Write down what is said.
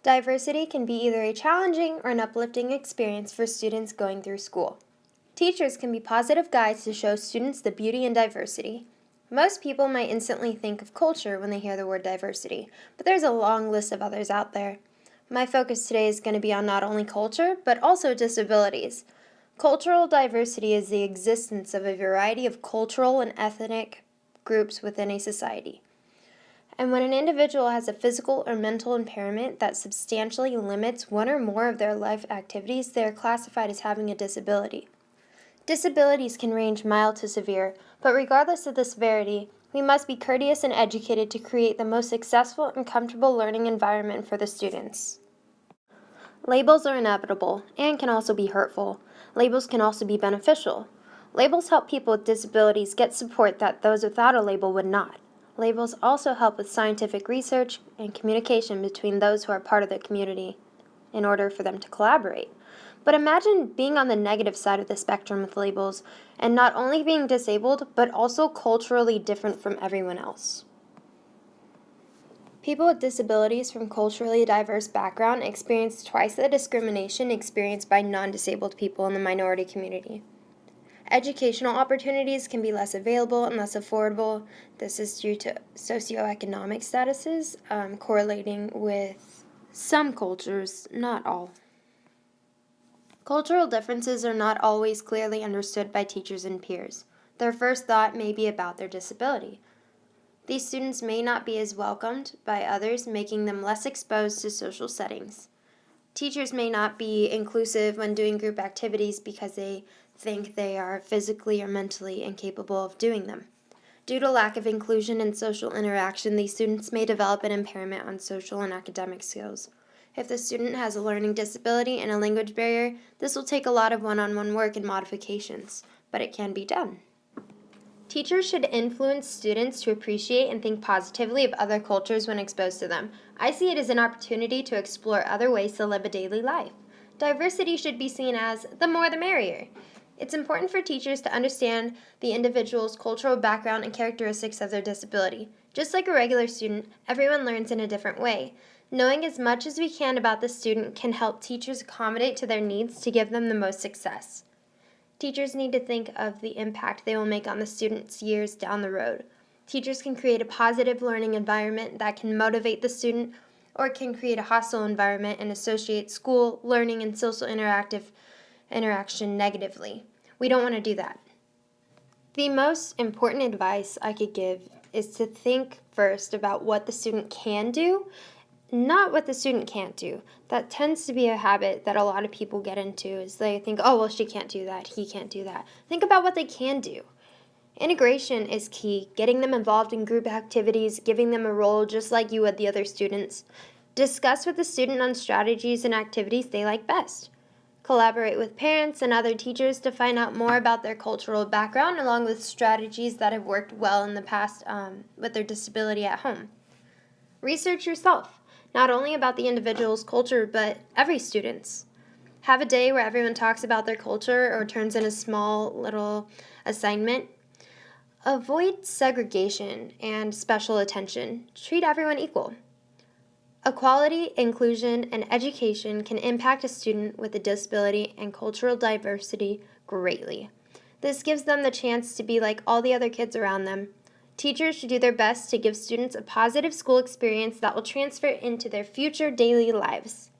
Diversity can be either a challenging or an uplifting experience for students going through school. Teachers can be positive guides to show students the beauty in diversity. Most people might instantly think of culture when they hear the word diversity, but there's a long list of others out there. My focus today is going to be on not only culture, but also disabilities. Cultural diversity is the existence of a variety of cultural and ethnic groups within a society. And when an individual has a physical or mental impairment that substantially limits one or more of their life activities, they are classified as having a disability. Disabilities can range mild to severe, but regardless of the severity, we must be courteous and educated to create the most successful and comfortable learning environment for the students. Labels are inevitable and can also be hurtful. Labels can also be beneficial. Labels help people with disabilities get support that those without a label would not. Labels also help with scientific research and communication between those who are part of the community in order for them to collaborate. But imagine being on the negative side of the spectrum with labels and not only being disabled, but also culturally different from everyone else. People with disabilities from culturally diverse backgrounds experience twice the discrimination experienced by non-disabled people in the minority community. Educational opportunities can be less available and less affordable. This is due to socioeconomic statuses correlating with some cultures, not all. Cultural differences are not always clearly understood by teachers and peers. Their first thought may be about their disability. These students may not be as welcomed by others, making them less exposed to social settings. Teachers may not be inclusive when doing group activities because they think they are physically or mentally incapable of doing them. Due to lack of inclusion and social interaction, these students may develop an impairment on social and academic skills. If the student has a learning disability and a language barrier, this will take a lot of one-on-one work and modifications, but it can be done. Teachers should influence students to appreciate and think positively of other cultures when exposed to them. I see it as an opportunity to explore other ways to live a daily life. Diversity should be seen as the more the merrier. It's important for teachers to understand the individual's cultural background and characteristics of their disability. Just like a regular student, everyone learns in a different way. Knowing as much as we can about the student can help teachers accommodate to their needs to give them the most success. Teachers need to think of the impact they will make on the students years down the road. Teachers can create a positive learning environment that can motivate the student, or it can create a hostile environment and associate school, learning, and social interaction negatively. We don't want to do that. The most important advice I could give is to think first about what the student can do, not what the student can't do. That tends to be a habit that a lot of people get into, is they think, oh, well, she can't do that, he can't do that. Think about what they can do. Integration is key, getting them involved in group activities, giving them a role just like you would the other students. Discuss with the student on strategies and activities they like best. Collaborate with parents and other teachers to find out more about their cultural background, along with strategies that have worked well in the past with their disability at home. Research yourself, not only about the individual's culture, but every student's. Have a day where everyone talks about their culture or turns in a small little assignment. Avoid segregation and special attention. Treat everyone equal. Equality, inclusion, and education can impact a student with a disability and cultural diversity greatly. This gives them the chance to be like all the other kids around them. Teachers should do their best to give students a positive school experience that will transfer into their future daily lives.